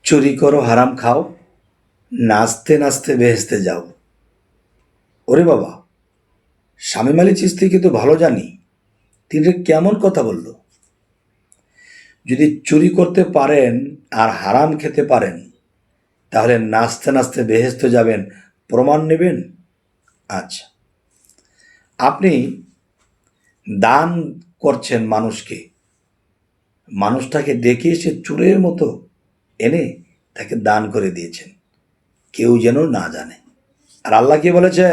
চুরি করো হারাম খাও, নাচতে নাচতে বেহেশতে যাও। ওরে বাবা, শামীম আলী চিশতি তো ভালো জানি তিনি কেমন কথা বলল। যদি চুরি করতে পারেন আর হারাম খেতে পারেন, তাহলে নাচতে নাচতে বেহেশতে যাবেন, প্রমাণ নেবেন। আচ্ছা, আপনি দান করছেন মানুষকে, মানুষটাকে ডেকে এসে চোরের মতো এনে তাকে দান করে দিয়েছেন, কেউ যেন না জানে। আর আল্লাহ কি বলেছে?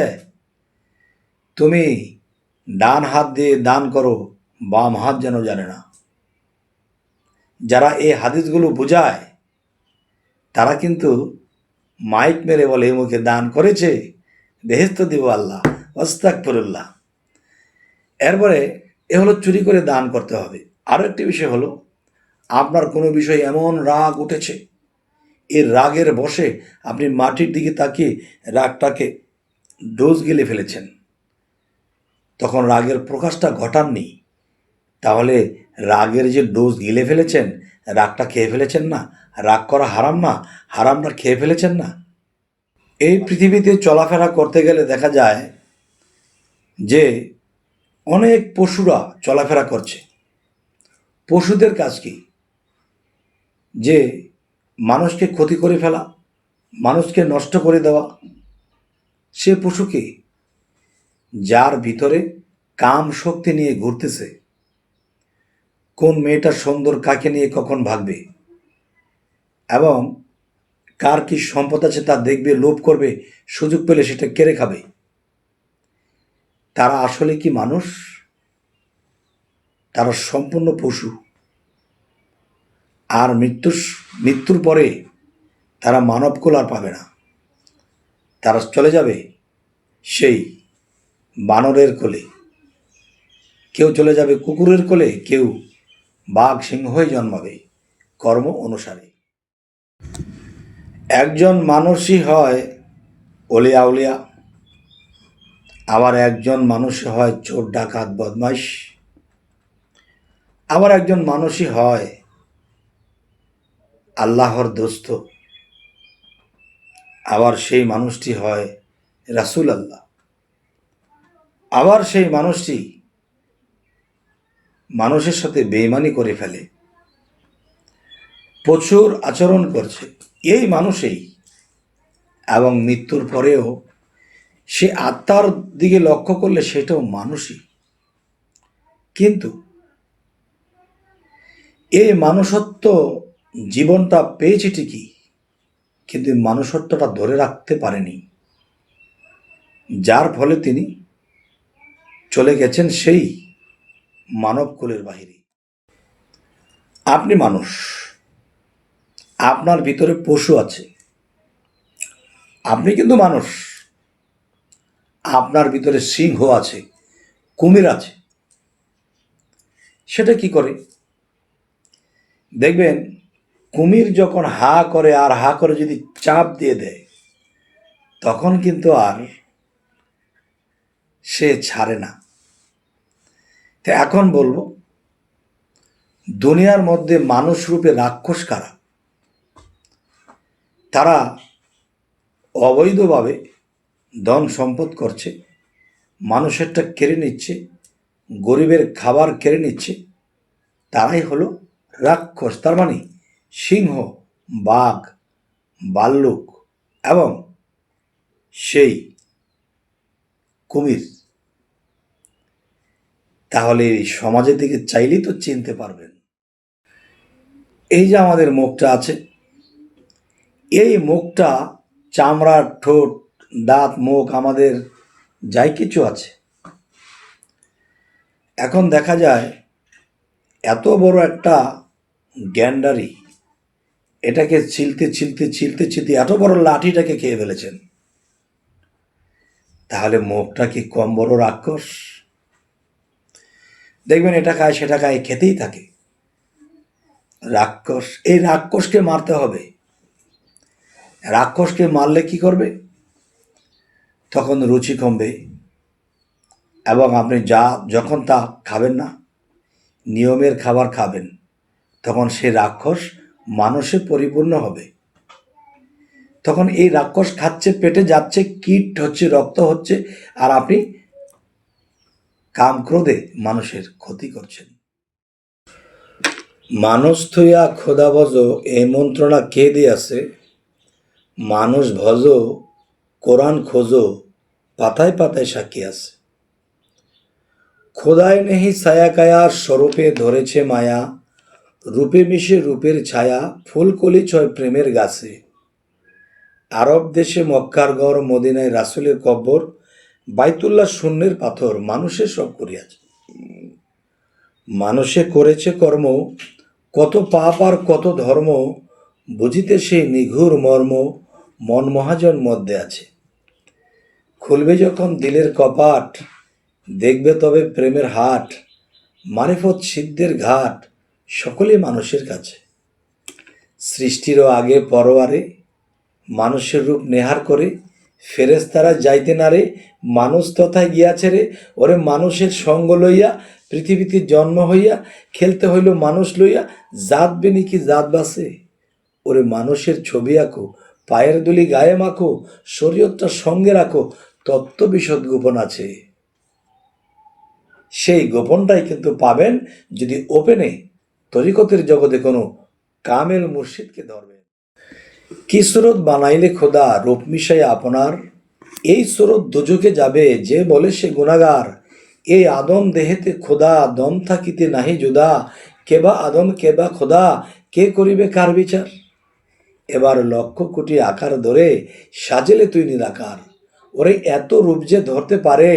তুমি ডান হাত দিয়ে দান করো, বাম হাত যেন জানে না। যারা এই হাদিসগুলো বোঝায় তারা কিন্তু মাইক মেরে বলে মুখে দান করেছে, বেহেশত দিব আল্লাহ, আস্তাগফিরুল্লাহ। এরপরে এ হলো চুরি করে দান করতে হবে। আরও একটি বিষয় হলো, আপনার কোনো বিষয়ে এমন রাগ উঠেছে, এই রাগের বশে আপনি মাটির দিকে তাকিয়ে রাগটাকে ডোজ গিলে ফেলেছেন, তখন রাগের প্রকাশটা ঘটাননি, তাহলে রাগের যে ডোজ গিলে ফেলেছেন, রাগটা খেয়ে ফেলেছেন না? রাগ করা হারাম না? হারামটা খেয়ে ফেলেছেন না? এই পৃথিবীতে চলাফেরা করতে গেলে দেখা যায় যে অনেক পশুরা চলাফেরা করছে। পশুদের কাজ কি? যে মানুষকে ক্ষতি করে ফেলা, মানুষকে নষ্ট করে দেওয়া। সে পশুকে যার ভিতরে কাম শক্তি নিয়ে ঘুরতেছে, কোন মেয়েটা সুন্দর, কাকে নিয়ে কখন ভাগবে, এবং কার কি সম্পদ আছে তা দেখবে, লোভ করবে, সুযোগ পেলে সেটা কেড়ে খাবে। তারা আসলে কি মানুষ? তারা সম্পূর্ণ পশু। আর মৃত্যুর পরে তারা মানব কুল আর পাবে না, তারা চলে যাবে সেই বানরের কোলে, কেউ চলে যাবে কুকুরের কোলে, কেউ বাঘ সিংহই জন্মাবে কর্ম অনুসারে। একজন মানুষই হয় ওলিয়া আউলিয়া, আবার একজন মানুষই হয় চোর ডাকাত বদমাইশ, আবার একজন মানুষই হয় আল্লাহর দোস্ত, আবার সেই মানুষটি হয় রাসূল আল্লাহ, আবার সেই মানুষটি মানুষের সাথে বেইমানি করে ফেলে, প্রচুর আচরণ করছে এই মানুষই, এবং মৃত্যুর পরেও সে আত্মার দিকে লক্ষ্য করলে সেটাও মানুষই। কিন্তু এই মানুষত্ব জীবনটা পেয়েছে ঠিকই, কিন্তু মানুষত্বটা ধরে রাখতে পারেনি, যার ফলে তিনি চলে গেছেন সেই মানব কুলের বাহিরে। আপনি মানুষ, আপনার ভিতরে পশু আছে, আপনি কিন্তু মানুষ, আপনার ভিতরে সিংহ আছে, কুমির আছে। সেটা কি করে? দেখবেন কুমির যখন হা করে আর হা করে যদি চাপ দিয়ে দেয়, তখন কিন্তু আর সে ছাড়ে না। তো এখন বলবো, দুনিয়ার মধ্যে মানুষ রূপে রাক্ষস কারা? তারা অবৈধভাবে ধন সম্পদ করছে, মানুষেরটা কেড়ে নিচ্ছে, গরিবের খাবার কেড়ে নিচ্ছে, তারাই হলো রাক্ষস। তার মানে সিংহ, বাঘ, ভাল্লুক এবং সেই কুমির। তাহলে এই সমাজের দিকে চাইলেই তো চিনতে পারবেন। এই যে আমাদের মুখটা আছে, এই মুখটা, চামড়া, ঠোঁট, দাঁত, মুখ, আমাদের যাই কিছু আছে। এখন দেখা যায় এত বড় একটা গ্যান্ডারি, এটাকে ছিলতে ছিলতে ছিলতে ছিলতে এত বড় লাঠিটাকে খেয়ে ফেলেছেন। তাহলে মুখটা কি কম বড় রাক্ষস? দেখবেন এটা খায় সেটা খায়, খেতেই থাকে। রাক্ষস, এই রাক্ষসকে মারতে হবে। রাক্ষসকে মারলে কি করবে? তখন রুচি কমবে, এবং আপনি যখন তা খাবেন না, নিয়মের খাবার খাবেন, তখন সে রাক্ষস মানুষে পরিপূর্ণ হবে। তখন এই রাক্ষস খাচ্ছে, পেটে যাচ্ছে, কীট হচ্ছে, রক্ত হচ্ছে, আর আপনি কাম ক্রোধে মানুষের ক্ষতি করছেন। মানুষ থইয়া খোদা ভজ, এই মন্ত্রণা কে দিয়াছে? মানুষ ভজ, কোরআন খোঁজো, পাতায় পাতায় সাক্ষী আছে। খোদায় নেহি ছায়া কায়া, স্বরূপে ধরেছে মায়া, রূপে মিশে রূপের ছায়া, ফুলকলি ছয় প্রেমের গাছে। আরব দেশে মক্কার গড়, মদিনায় রাসূলের কব্বর, বাইতুল্লাহ শূন্যের পাথর, মানুষের সব করিয়াছে। মানুষে করেছে কর্ম, কত পাপ আর কত ধর্ম, বুঝিতে সেই নিঘুর মর্ম, মন মহাজন মধ্যে আছে। খুলবে যখন দিলের কপাট, দেখবে তবে প্রেমের হাট, মারিফত সিদ্ধের ঘাট, সকলে মানুষের কাছে। সৃষ্টিরও আগে পরোয়ারে, মানুষের রূপ নেহার করে, ফেরেশতারা যাইতে নারে, মানুষ তথায় গিয়াছে রে। ওরে মানুষের সঙ্গ লইয়া পৃথিবীতে জন্ম হইয়া, খেলতে হইল মানুষ লইয়া, জাত বেনি কি জাত বাসে। ওরে মানুষের ছবি আঁকো, পায়ের দুলি গায়ে মাখো, শরীয়তটা সঙ্গে রাখো, তত্ত্ব বিশদ গোপন আছে। সেই গোপনটাই কিন্তু পাবেন যদি ওপেনে তরিকতের জগতে কোনো কামেল মুর্শিদকে ধরবেন। কি সুরত বানাইলে খোদা, রূপ মিশাই আপনার, এই সুরত দুজকে যাবে যে বলে সে গুনাগার। এই আদম দেহেতে খোদা, দম থাকিতে নাহি জুদা, কেবা আদম কেবা খোদা, কে করিবে কার বিচার। এবার লক্ষ কোটি আকার ধরে সাজেলে তুই নিরাকার। ওরে এত রূপ যে ধরতে পারে,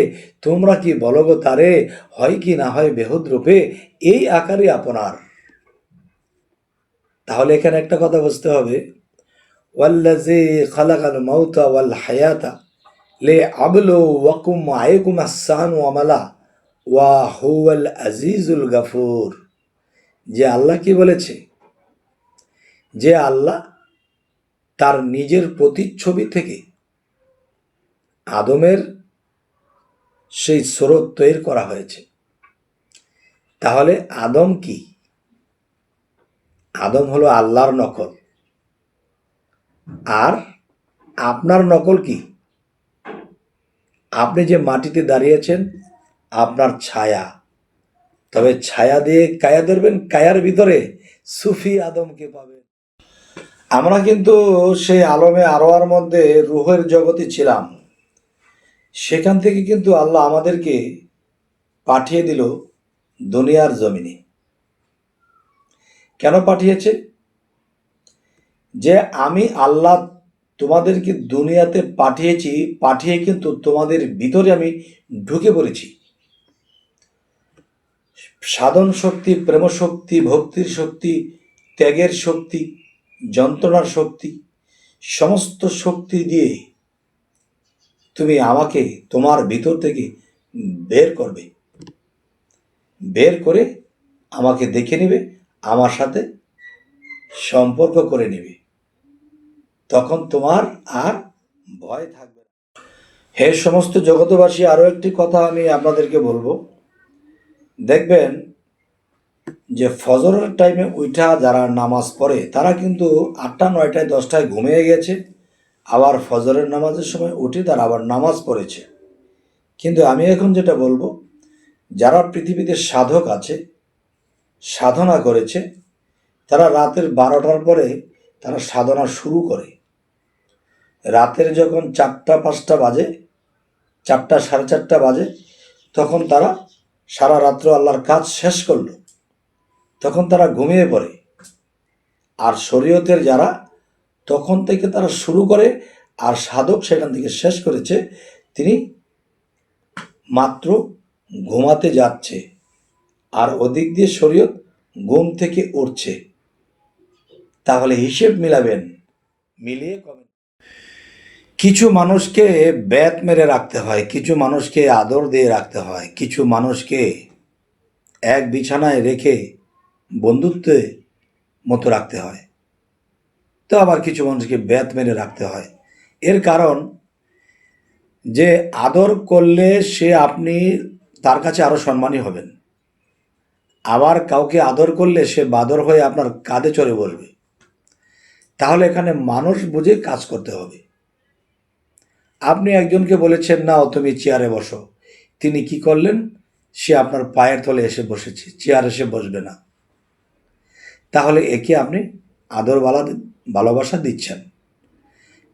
তোমরা কি বলো গো তারে, হয় কি না হয় বেহুদ রূপে, এই আকারই আপনার। তাহলে এখানে একটা কথা বুঝতে হবে, ওয়াল্লাযী খালাকাল মাউতা ওয়াল হায়াতা লিয়াবলুওয়াকুম আইয়ুকুম আহসানু আমালা ওয়া হুয়াল আজিজুল গাফুর। যে আল্লাহ কি বলেছে? যে আল্লাহ তার নিজের প্রতিচ্ছবি থেকে আদমের সেই স্রোত তৈরি করা হয়েছে। তাহলে আদম কি? আদম হলো আল্লাহর নকল। আর আপনার নকল কি? আপনি যে মাটিতে দাঁড়িয়েছেন, আপনার ছায়া। তবে ছায়া দিয়ে কায়া ধরবেন, কায়ার ভিতরে সুফি আদমকে পাবেন। আমরা কিন্তু সেই আলমে আরওয়ার মধ্যে রুহের জগতে ছিলাম। সেখান থেকে কিন্তু আল্লাহ আমাদেরকে পাঠিয়ে দিল দুনিয়ার জমিনে। কেন পাঠিয়েছে? যে আমি আল্লাহ তোমাদেরকে দুনিয়াতে পাঠিয়েছি, পাঠিয়ে কিন্তু তোমাদের ভিতরে আমি ঢুকে পড়েছি। সাধন শক্তি, প্রেম শক্তি, ভক্তির শক্তি, ত্যাগের শক্তি, যন্ত্রণার শক্তি, সমস্ত শক্তি দিয়ে তুমি আমাকে তোমার ভিতর থেকে বের করবে। বের করে আমাকে দেখে নেবে, আমার সাথে সম্পর্ক করে নেবে। তখন তোমার আর ভয় থাকবে না। হে সমস্ত জগতবাসী, আরও একটি কথা আমি আপনাদেরকে বলবো। দেখবেন যে ফজরের টাইমে উঠা যারা নামাজ পড়ে, তারা কিন্তু 8টা 9টায় 10টায় ঘুমিয়ে গেছে, আবার ফজরের নামাজের সময় উঠে তারা আবার নামাজ পড়েছে। কিন্তু আমি এখন যেটা বলবো, যারা পৃথিবীতে সাধক আছে, সাধনা করেছে, তারা রাতের 12টার পরে তারা সাধনা শুরু করে। রাতের যখন 4টা 5টা বাজে, 4টা 4:30 বাজে, তখন তারা সারা রাত্র আল্লাহর কাজ শেষ করলো, তখন তারা ঘুমিয়ে পড়ে। আর শরীয়তের যারা, তখন থেকে তারা শুরু করে, আর সাধক সেখান থেকে শেষ করেছে, তিনি মাত্র ঘুমাতে যাচ্ছে, আর ওদিক দিয়ে শরীয়ত ঘুম থেকে উঠছে। তাহলে হিসেব মিলাবেন, মিলিয়ে কমেন্ট। কিছু মানুষকে ব্যাত মেরে রাখতে হয়, কিছু মানুষকে আদর দিয়ে রাখতে হয়, কিছু মানুষকে এক বিছানায় রেখে বন্ধুত্বে মতো রাখতে হয়, তো আবার কিছু মানুষকে ব্যাত মেরে রাখতে হয়। এর কারণ যে আদর করলে সে আপনি তার কাছে আরও সম্মানী হবেন, আবার কাউকে আদর করলে সে বাদর হয়ে আপনার কাঁধে চড়ে বসবে। তাহলে এখানে মানুষ বুঝে কাজ করতে হবে। আপনি একজনকে বলেছেন, না তুমি চেয়ারে বসো, তিনি কি করলেন? সে আপনার পায়ের তলে এসে বসেছে, চেয়ার এসে বসবে না। তাহলে একে আপনি ভালোবাসা দিচ্ছেন।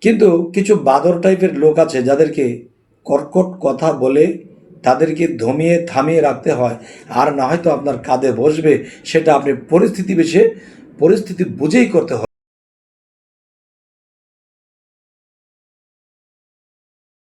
কিন্তু কিছু বাদর টাইপের লোক আছে যাদেরকে কর্কট কথা বলে তাদেরকে ধমিয়ে থামিয়ে রাখতে হয়, আর না হয়তো আপনার কাঁধে বসবে, সেটা আপনি পরিস্থিতি বুঝেই করতে হয়।